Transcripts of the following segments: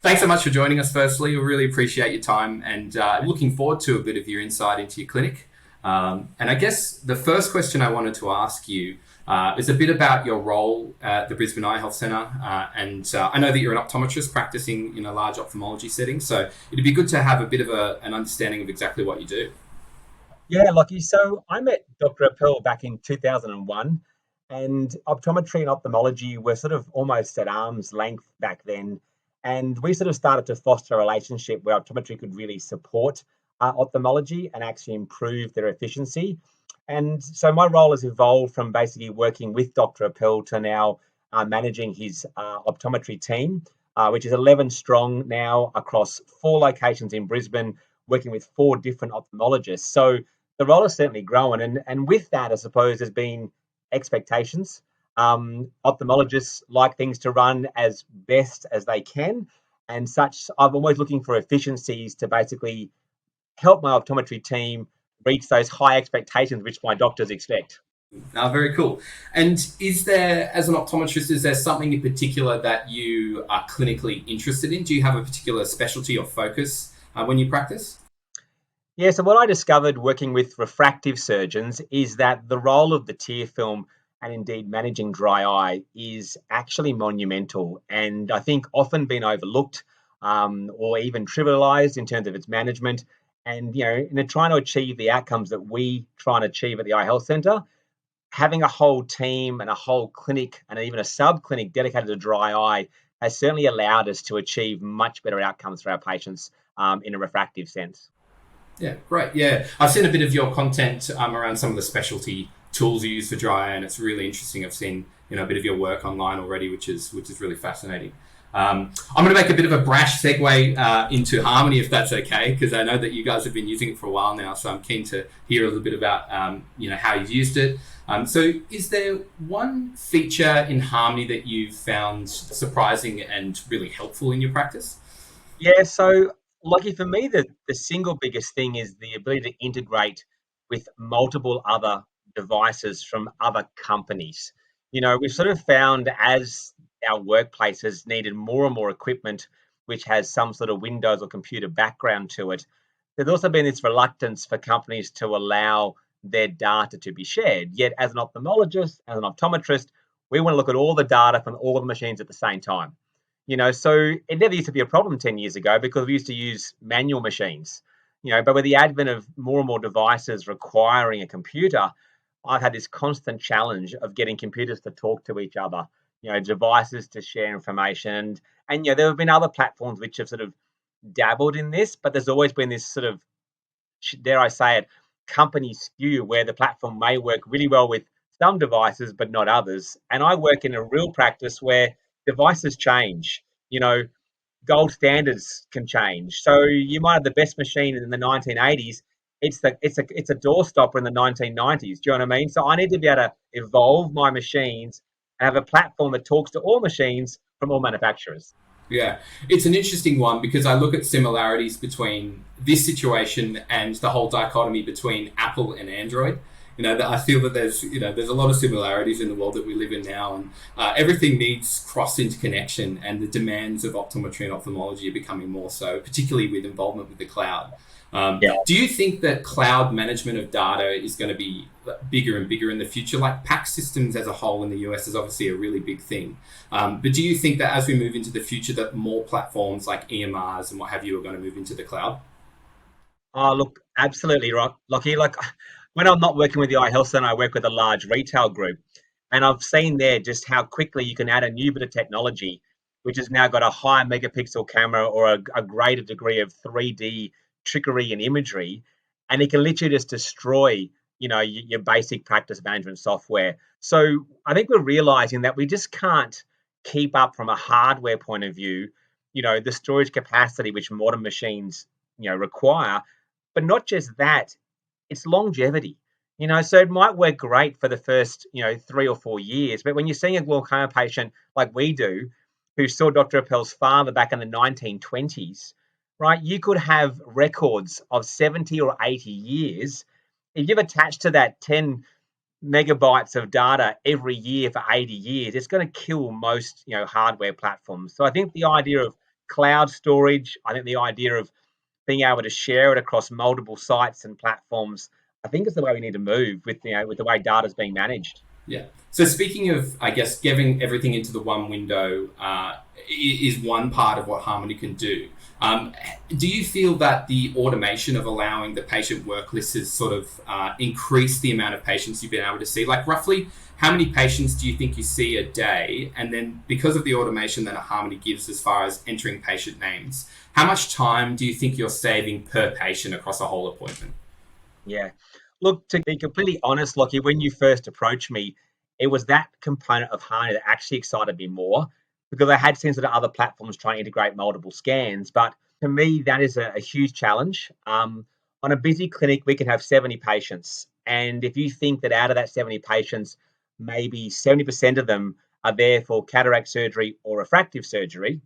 Thanks so much for joining us, firstly. We really appreciate your time and looking forward to a bit of your insight into your clinic. And I guess the first question I wanted to ask you is a bit about your role at the Brisbane Eye Health Centre. And I know that you're an optometrist practicing in a large ophthalmology setting, so it'd be good to have a bit of an understanding of exactly what you do. Yeah, Lockie. So I met Dr. Appel back in 2001, and optometry and ophthalmology were sort of almost at arm's length back then. And we sort of started to foster a relationship where optometry could really support ophthalmology and actually improve their efficiency. And so my role has evolved from basically working with Dr. Appel to now managing his optometry team, which is 11 strong now across 4 locations in Brisbane, working with 4 different ophthalmologists. So the role has certainly grown, and with that, I suppose, there's been expectations. Ophthalmologists like things to run as best as they can, and such. I'm always looking for efficiencies to basically help my optometry team reach those high expectations which my doctors expect. Very cool. And is there, as an optometrist, is there something in particular that you are clinically interested in? Do you have a particular specialty or focus when you practice? Yeah, so what I discovered working with refractive surgeons is that the role of the tear film and indeed managing dry eye is actually monumental and I think often been overlooked or even trivialized in terms of its management. And, in trying to achieve the outcomes that we try and achieve at the Eye Health Centre, having a whole team and a whole clinic and even a sub-clinic dedicated to dry eye has certainly allowed us to achieve much better outcomes for our patients in a refractive sense. Yeah, great. Yeah, I've seen a bit of your content around some of the specialty tools you use for dry eye, and it's really interesting. I've seen a bit of your work online already, which is really fascinating. I'm going to make a bit of a brash segue into Harmony, if that's okay, because I know that you guys have been using it for a while now. So I'm keen to hear a little bit about how you've used it. So, is there one feature in Harmony that you've found surprising and really helpful in your practice? Yeah, so lucky for me, the single biggest thing is the ability to integrate with multiple other devices from other companies. We've sort of found as our workplaces needed more and more equipment which has some sort of Windows or computer background to it, there's also been this reluctance for companies to allow their data to be shared. Yet, as an ophthalmologist, as an optometrist, we want to look at all the data from all the machines at the same time. So it never used to be a problem 10 years ago because we used to use manual machines. But with the advent of more and more devices requiring a computer, I've had this constant challenge of getting computers to talk to each other, devices to share information. And there have been other platforms which have sort of dabbled in this, but there's always been this sort of, dare I say it, company skew where the platform may work really well with some devices but not others. And I work in a real practice where devices change. You know, Gold standards can change. So you might have the best machine in the 1980s. It's a doorstopper in the 1990s. Do you know what I mean? So I need to be able to evolve my machines and have a platform that talks to all machines from all manufacturers. Yeah, it's an interesting one because I look at similarities between this situation and the whole dichotomy between Apple and Android. That I feel that there's a lot of similarities in the world that we live in now, and everything needs cross interconnection, and the demands of optometry and ophthalmology are becoming more so, particularly with involvement with the cloud. Yeah. Do you think that cloud management of data is going to be bigger and bigger in the future? Like PAC systems as a whole in the US is obviously a really big thing. But do you think that as we move into the future, that more platforms like EMRs and what have you are going to move into the cloud? Oh, look, absolutely right, Lockie. Like when I'm not working with the Eye Health Centre, I work with a large retail group, and I've seen there just how quickly you can add a new bit of technology, which has now got a higher megapixel camera or a greater degree of 3D trickery and imagery, and it can literally just destroy, your basic practice management software. So I think we're realizing that we just can't keep up from a hardware point of view, the storage capacity which modern machines, require, but not just that, it's longevity. So it might work great for the first, 3 or 4 years, but when you're seeing a glaucoma patient like we do, who saw Dr. Appel's father back in the 1920s, right? You could have records of 70 or 80 years. If you've attached to that 10 megabytes of data every year for 80 years, it's going to kill most, hardware platforms. So I think the idea of cloud storage. I think the idea of being able to share it across multiple sites and platforms, I think is the way we need to move with with the way data is being managed. Yeah. So speaking of, I guess, giving everything into the one window is one part of what Harmony can do. Do you feel that the automation of allowing the patient work list has sort of increased the amount of patients you've been able to see? Like roughly how many patients do you think you see a day? And then because of the automation that Harmony gives as far as entering patient names, how much time do you think you're saving per patient across a whole appointment? Yeah. Look, to be completely honest, Lockie, when you first approached me, it was that component of Harney that actually excited me more because I had seen sort of other platforms try and integrate multiple scans. But to me, that is a huge challenge. On a busy clinic, we can have 70 patients. And if you think that out of that 70 patients, maybe 70% of them are there for cataract surgery or refractive surgery,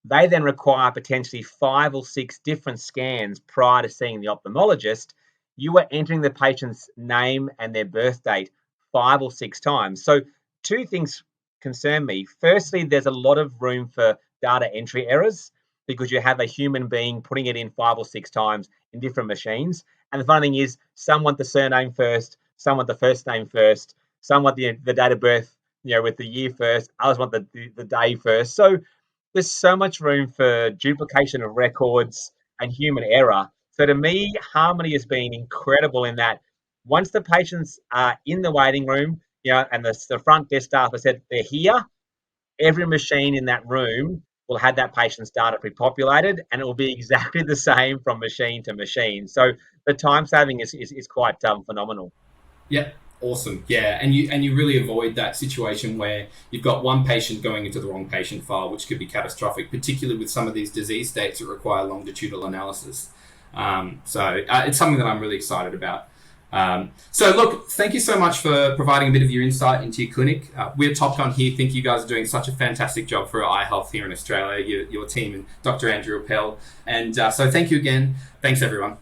they then require potentially 5 or 6 different scans prior to seeing the ophthalmologist. You are entering the patient's name and their birth date 5 or 6 times. So, two things concern me. Firstly, there's a lot of room for data entry errors because you have a human being putting it in 5 or 6 times in different machines. And the funny thing is, some want the surname first, some want the first name first, some want the date of birth, with the year first, others want the day first. So, there's so much room for duplication of records and human error. So to me, Harmony has been incredible in that once the patients are in the waiting room, and the front desk staff have said they're here, every machine in that room will have that patient's data pre-populated, and it will be exactly the same from machine to machine. So the time saving is quite phenomenal. Yep. Awesome. Yeah. And you really avoid that situation where you've got one patient going into the wrong patient file, which could be catastrophic, particularly with some of these disease states that require longitudinal analysis. So it's something that I'm really excited about. So look, thank you so much for providing a bit of your insight into your clinic. We at Topcon here think you guys are doing such a fantastic job for eye health here in Australia, your team and Dr. Andrew Appel. And so thank you again. Thanks, everyone.